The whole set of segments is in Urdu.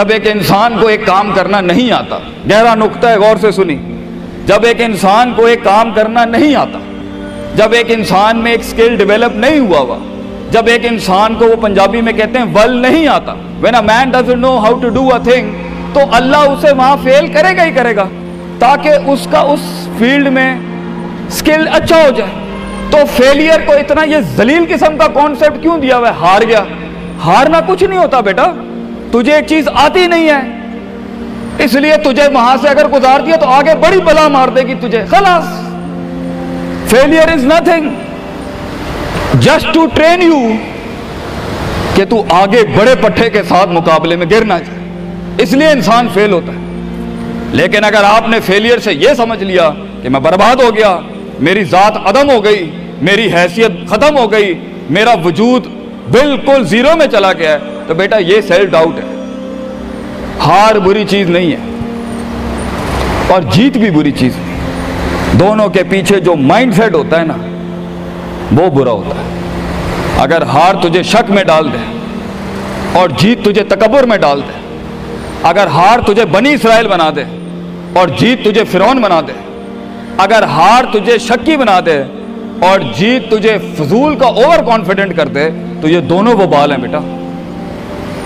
جب ایک انسان کو ایک کام کرنا نہیں آتا، گہرا نقطہ ہے، غور سے سنی، جب ایک انسان کو ایک کام کرنا نہیں آتا، جب ایک انسان میں ایک سکل ڈیولپ نہیں ہوا، جب ایک انسان کو، وہ پنجابی میں کہتے ہیں ول نہیں آتا، when a man doesn't know how to do a thing، تو اللہ اسے وہاں فیل کرے گا ہی کرے گا، تاکہ اس کا اس فیلڈ میں سکل اچھا ہو جائے۔ تو فیلئر کو اتنا یہ ذلیل قسم کا کانسیپٹ کیوں دیا ہوا ہے؟ ہار گیا، ہارنا کچھ نہیں ہوتا بیٹا، تجھے ایک چیز آتی نہیں ہے اس لیے تجھے وہاں سے اگر گزار دیا تو آگے بڑی بلا مار دے گی تجھے، خلاص۔ Failure is nothing just to train you کہ تو آگے بڑے پٹھے کے ساتھ مقابلے میں گر نہ جائے، اس لیے انسان فیل ہوتا ہے۔ لیکن اگر آپ نے فیلئر سے یہ سمجھ لیا کہ میں برباد ہو گیا، میری ذات عدم ہو گئی، میری حیثیت ختم ہو گئی، میرا وجود بالکل زیرو میں چلا گیا ہے، تو بیٹا یہ سیلف ڈاؤٹ ہے۔ ہار بری چیز نہیں ہے اور جیت بھی بری چیز نہیں، دونوں کے پیچھے جو مائنڈ سیٹ ہوتا ہے نا وہ برا ہوتا ہے۔ اگر ہار تجھے شک میں ڈال دے اور جیت تجھے تکبر میں ڈال دے، اگر ہار تجھے بنی اسرائیل بنا دے اور جیت تجھے فرعون بنا دے، اگر ہار تجھے شکی بنا دے اور جیت تجھے فضول کا اوور کانفیڈنٹ کر دے، تو یہ دونوں وہ بال ہیں بیٹا۔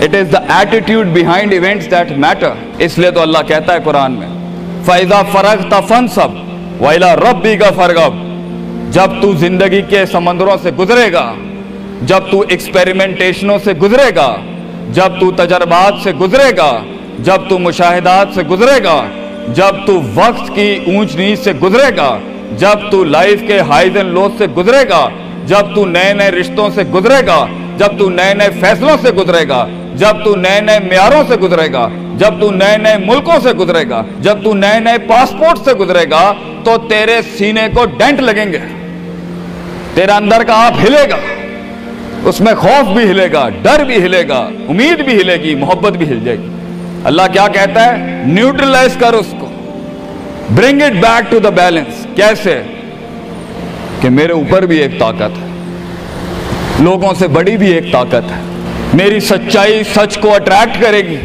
It is the attitude behind events that matter۔ اس لیے تو اللہ کہتا ہے قرآن میں فَإِذَا فَرَغْتَ فَانْصَبْ وَإِلَىٰ رَبِّكَ فَارْغَب۔ جب تو زندگی کے سمندروں سے گزرے گا، جب تو ایکسپیریمنٹیشنوں سے گزرے گا، جب تو تجربات سے گزرے گا، جب تو مشاہدات سے گزرے گا، جب تو وقت کی اونچ نیچ سے گزرے گا، جب تو لائف کے ہائیز اینڈ لوز سے گزرے گا، جب تو نئے نئے رشتوں سے گزرے گا، جب تو نئے نئے فیصلوں سے گزرے گا، جب تو نئے نئے معیاروں سے گزرے گا، جب تو نئے نئے ملکوں سے گزرے گا، جب تو نئے نئے پاسپورٹ سے گزرے گا، تو تیرے سینے کو ڈینٹ لگیں گے، تیرا اندر کا آپ ہلے گا، اس میں خوف بھی ہلے گا، ڈر بھی ہلے گا، امید بھی ہلے گی، محبت بھی ہل جائے گی۔ اللہ کیا کہتا ہے؟ نیوٹرلائز کر اس کو، bring it back to the balance. کیسے؟ کہ میرے اوپر بھی ایک طاقت ہے، لوگوں سے بڑی بھی ایک طاقت ہے، میری سچائی سچ کو اٹریکٹ کرے گی،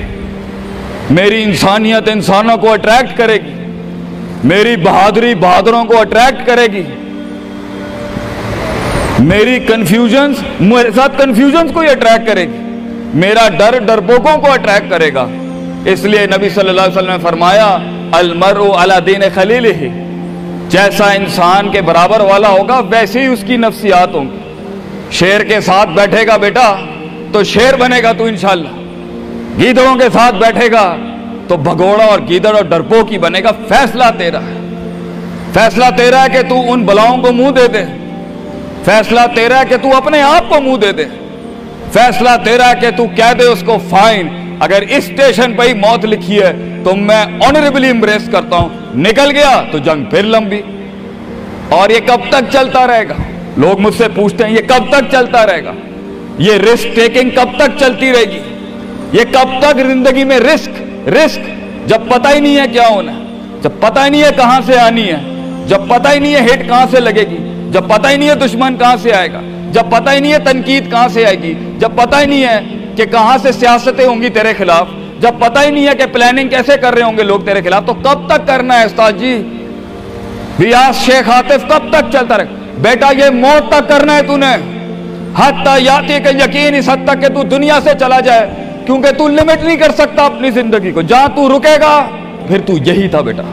میری انسانیت انسانوں کو اٹریکٹ کرے گی، میری بہادری بہادروں کو اٹریکٹ کرے گی، میری کنفیوژنز میرے ساتھ کنفیوژنز کو ہی اٹریکٹ کرے گی، میرا ڈر ڈرپوکوں کو اٹریکٹ کرے گا۔ اس لیے نبی صلی اللہ علیہ وسلم نے فرمایا المرء علی دین خلیلہ، جیسا انسان کے برابر والا ہوگا ویسے ہی اس کی نفسیات ہوں گی۔ شیر کے ساتھ بیٹھے گا بیٹا تو شیر بنے گا تو انشاءاللہ، گیدڑوں کے ساتھ بیٹھے گا تو بھگوڑا اور گیدڑ اور ڈرپوک ہی بنے گا۔ فیصلہ تیرا ہے، فیصلہ تیرا ہے کہ تو ان بلاؤں کو منہ دے دے، فیصلہ تیرا ہے کہ تو اپنے آپ کو منہ دے دے، فیصلہ تیرا ہے کہ تو کہہ دے اس کو فائن، اگر اس اسٹیشن پہ ہی موت لکھی ہے تو میں آنریبلی امبریس کرتا ہوں، نکل گیا تو جنگ پھر لمبی۔ اور یہ کب تک چلتا رہے گا؟ لوگ مجھ سے پوچھتے ہیں یہ کب تک چلتا رہے گا؟ یہ رسک ٹیکنگ کب تک چلتی رہے گی؟ یہ کب تک زندگی میں رسک جب پتہ ہی نہیں ہے کیا ہونا ہے، جب پتہ ہی نہیں ہے کہاں سے آنی ہے، جب پتہ ہی نہیں ہے ہٹ کہاں سے لگے گی، جب پتہ ہی نہیں ہے دشمن کہاں سے آئے گا، جب پتہ ہی نہیں ہے تنقید کہاں سے آئے گی، جب پتہ ہی نہیں ہے کہ کہاں سے سیاستیں ہوں گی تیرے خلاف، جب پتہ ہی نہیں ہے کہ پلاننگ کیسے کر رہے ہوں گے لوگ تیرے خلاف، تو کب تک کرنا ہے استاد جی؟ ریاض شیخ عاطف کب تک چلتا رہے؟ بیٹا یہ موت تک کرنا ہے تو نے، حتی یاتی کہ یقین اس حد تک کہ تو دنیا سے چلا جائے، کیونکہ تو لمٹ نہیں کر سکتا اپنی زندگی کو، جہاں تو رکے گا پھر تو یہی تھا بیٹا۔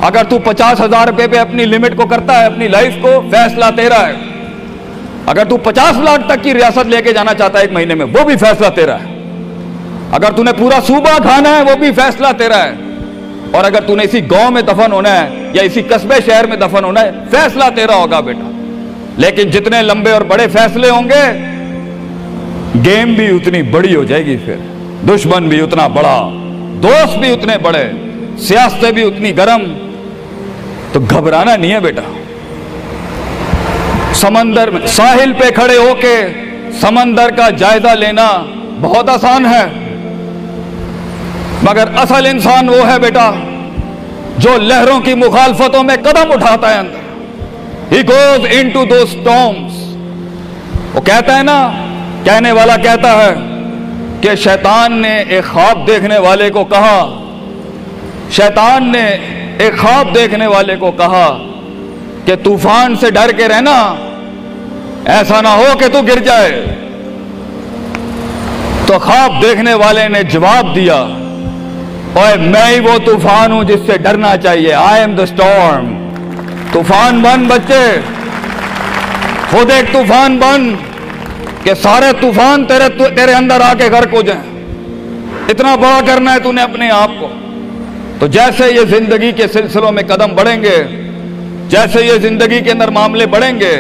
اگر تو 50,000 روپے پہ اپنی لمٹ کو کرتا ہے اپنی لائف کو، فیصلہ تیرا ہے۔ اگر تو 50 لاکھ تک کی ریاست لے کے جانا چاہتا ہے ایک مہینے میں، وہ بھی فیصلہ تیرا ہے۔ اگر تو نے پورا صوبہ کھانا ہے وہ بھی فیصلہ تیرا ہے۔ اور اگر تو نے اسی گاؤں میں دفن ہونا ہے یا اسی قصبے شہر میں دفن ہونا ہے، فیصلہ تیرا ہوگا بیٹا۔ لیکن جتنے لمبے اور بڑے فیصلے ہوں گے، گیم بھی اتنی بڑی ہو جائے گی، پھر دشمن بھی اتنا بڑا، دوست بھی اتنے بڑے، سیاستیں بھی اتنی گرم، تو گھبرانا نہیں ہے بیٹا۔ سمندر میں ساحل پہ کھڑے ہو کے سمندر کا جائزہ لینا بہت آسان ہے، مگر اصل انسان وہ ہے بیٹا جو لہروں کی مخالفتوں میں قدم اٹھاتا ہے اندر۔ He goes into those storms۔ وہ کہتا ہے نا، کہنے والا کہتا ہے کہ شیطان نے ایک خواب دیکھنے والے کو کہا، شیطان نے ایک خواب دیکھنے والے کو کہا کہ طوفان سے ڈر کے رہنا، ایسا نہ ہو کہ تو گر جائے۔ تو خواب دیکھنے والے نے جواب دیا، اوے میں ہی وہ طوفان ہوں جس سے ڈرنا چاہیے، آئی ایم دا اسٹارم۔ طوفان بن بچے، خود ایک طوفان بن کہ سارے طوفان تیرے اندر آ کے غرق ہو جائیں۔ اتنا بڑا کرنا ہے تو نے اپنے آپ کو۔ تو جیسے یہ زندگی کے سلسلوں میں قدم بڑھیں گے، جیسے یہ زندگی کے اندر معاملے بڑھیں گے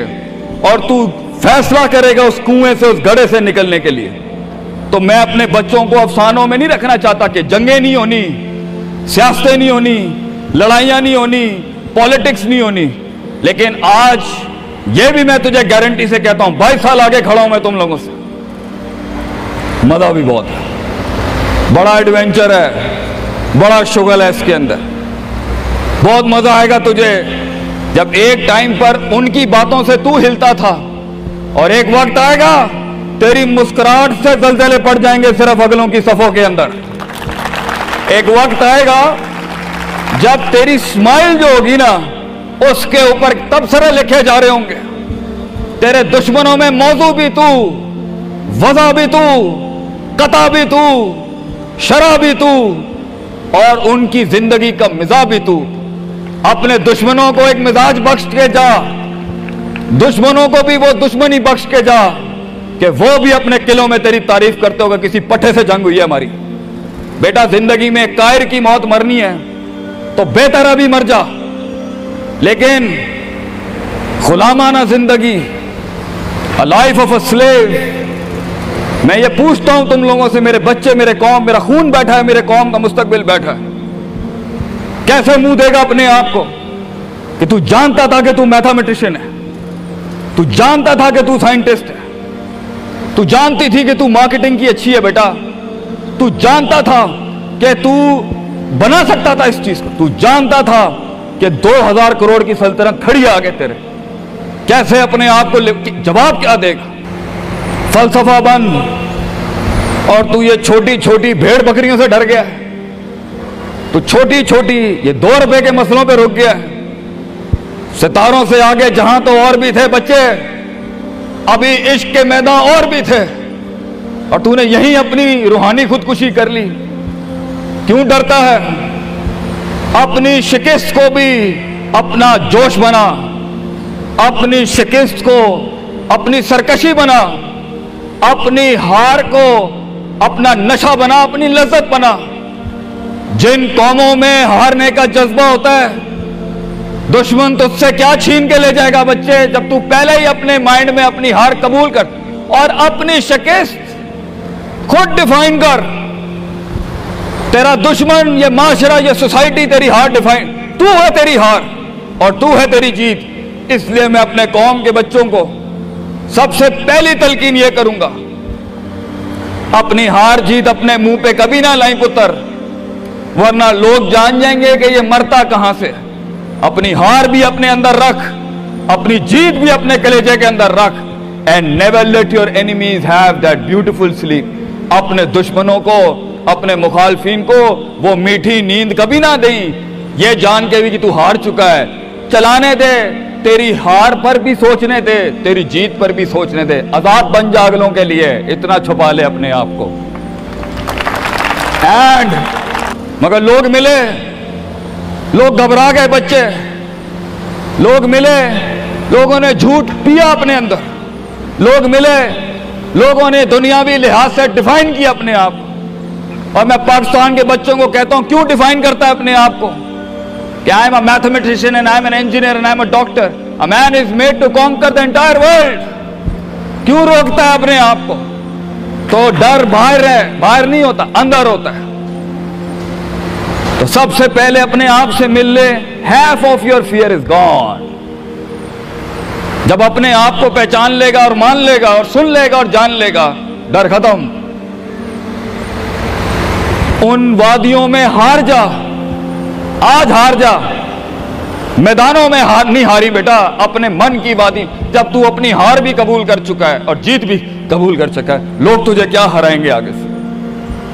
اور تو فیصلہ کرے گا اس کنویں سے، اس گڑھے سے نکلنے کے لیے، تو میں اپنے بچوں کو افسانوں میں نہیں رکھنا چاہتا کہ جنگیں نہیں ہونی، سیاستیں نہیں ہونی، لڑائیاں نہیں ہونی، پولیٹکس نہیں ہونی، لیکن آج یہ بھی میں تجھے گارنٹی سے کہتا ہوں، 22 سال آگے کھڑا ہوں میں تم لوگوں سے، مزہ بھی بہت ہے، بڑا ایڈونچر ہے، بڑا شغل ہے اس کے اندر، بہت مزہ آئے گا تجھے جب ایک ٹائم پر ان کی باتوں سے تو ہلتا تھا اور ایک وقت آئے گا تیری مسکراہٹ سے زلزلے پڑ جائیں گے صرف اگلوں کی صفوں کے اندر۔ ایک وقت آئے گا جب تیری اسمائل جو ہوگی نا اس کے اوپر تبصرے لکھے جا رہے ہوں گے، تیرے دشمنوں میں موضوع بھی تو، وضع بھی تو، قطع بھی تو، شرح بھی تو، اور ان کی زندگی کا مزاج بھی تو۔ اپنے دشمنوں کو ایک مزاج بخش کے جا، دشمنوں کو بھی وہ دشمنی بخش کے جا کہ وہ بھی اپنے قلعوں میں تیری تعریف کرتے ہوگا کسی پٹھے سے جنگ ہوئی ہے ہماری۔ بیٹا زندگی میں قائر کی موت مرنی ہے تو بہتر ابھی مر جا، لیکن غلامانہ زندگی، a life of a slave، میں یہ پوچھتا ہوں تم لوگوں سے، میرے بچے، میرے قوم، میرا خون بیٹھا ہے، میرے قوم کا مستقبل بیٹھا ہے، کیسے منہ دے گا اپنے آپ کو کہ تو جانتا تھا کہ تو میتھمیٹیشین ہے، تو جانتا تھا کہ تو سائنٹسٹ ہے، تو جانتی تھی کہ تو مارکیٹنگ کی اچھی ہے بیٹا، تو جانتا تھا کہ تو بنا سکتا تھا اس چیز کو، تو جانتا تھا کہ 2000 کروڑ کی سلطنت کھڑی آگے تیرے، کیسے اپنے آپ کو جواب کیا دے گا؟ فلسفہ بن، اور تو یہ چھوٹی چھوٹی بھیڑ بکریوں سے ڈر گیا ہے، تو چھوٹی چھوٹی یہ 2 روپے کے مسئلوں پہ رک گیا ہے۔ ستاروں سے آگے جہاں تو اور بھی تھے بچے، ابھی عشق کے میدان اور بھی تھے، اور تو نے یہیں اپنی روحانی خودکشی کر لی۔ کیوں ڈرتا ہے؟ اپنی شکست کو بھی اپنا جوش بنا، اپنی شکست کو اپنی سرکشی بنا، اپنی ہار کو اپنا نشہ بنا، اپنی لذت بنا۔ جن قوموں میں ہارنے کا جذبہ ہوتا ہے، دشمن تجھ سے کیا چھین کے لے جائے گا بچے، جب تو پہلے ہی اپنے مائنڈ میں اپنی ہار قبول کر اور اپنی شکست خود ڈیفائن کر۔ تیرا دشمن، یہ معاشرہ، یہ سوسائٹی تیری ہار ڈیفائن، تو ہے تیری ہار اور تو ہے تیری جیت۔ اس لیے میں اپنے قوم کے بچوں کو سب سے پہلی تلقین یہ کروں گا، اپنی ہار جیت اپنے منہ پہ کبھی نہ لائیں پتر، ورنہ لوگ جان جائیں گے کہ یہ مرتا کہاں سے۔ اپنی ہار بھی اپنے اندر رکھ، اپنی جیت بھی اپنے کلیجے کے اندر رکھ، and never let your enemies have that beautiful sleep۔ اپنے دشمنوں کو، اپنے مخالفین کو وہ میٹھی نیند کبھی نہ دیں، یہ جان کے بھی کہ تو ہار چکا ہے۔ چلانے دے، تیری ہار پر بھی سوچنے دے، تیری جیت پر بھی سوچنے دے، آزاد بن جا اگلوں کے لیے، اتنا چھپا لے اپنے آپ کو۔ اینڈ مگر لوگ ملے، لوگ گھبرا گئے بچے، لوگ ملے، لوگوں نے جھوٹ پیا اپنے اندر، لوگ ملے، لوگوں نے دنیاوی لحاظ سے ڈیفائن کیا اپنے آپ کو۔ اور میں پاکستان کے بچوں کو کہتا ہوں، کیوں ڈیفائن کرتا ہے اپنے آپ کو کہ I am a mathematician and I am an engineer and I am a doctor. A man is made to conquer the entire world۔ کیوں روکتا ہے اپنے آپ کو؟ تو ڈر باہر ہے، باہر نہیں ہوتا، اندر ہوتا ہے۔ تو سب سے پہلے اپنے آپ سے مل لے، half of your fear is gone۔ جب اپنے آپ کو پہچان لے گا اور مان لے گا اور سن لے گا اور جان لے گا، ڈر ختم۔ ان وادیوں میں ہار جا، آج ہار جا، میدانوں میں ہار نہیں ہاری بیٹا، اپنے من کی وادی۔ جب تو اپنی ہار بھی قبول کر چکا ہے اور جیت بھی قبول کر چکا ہے، لوگ تجھے کیا ہرائیں گے آگے سے؟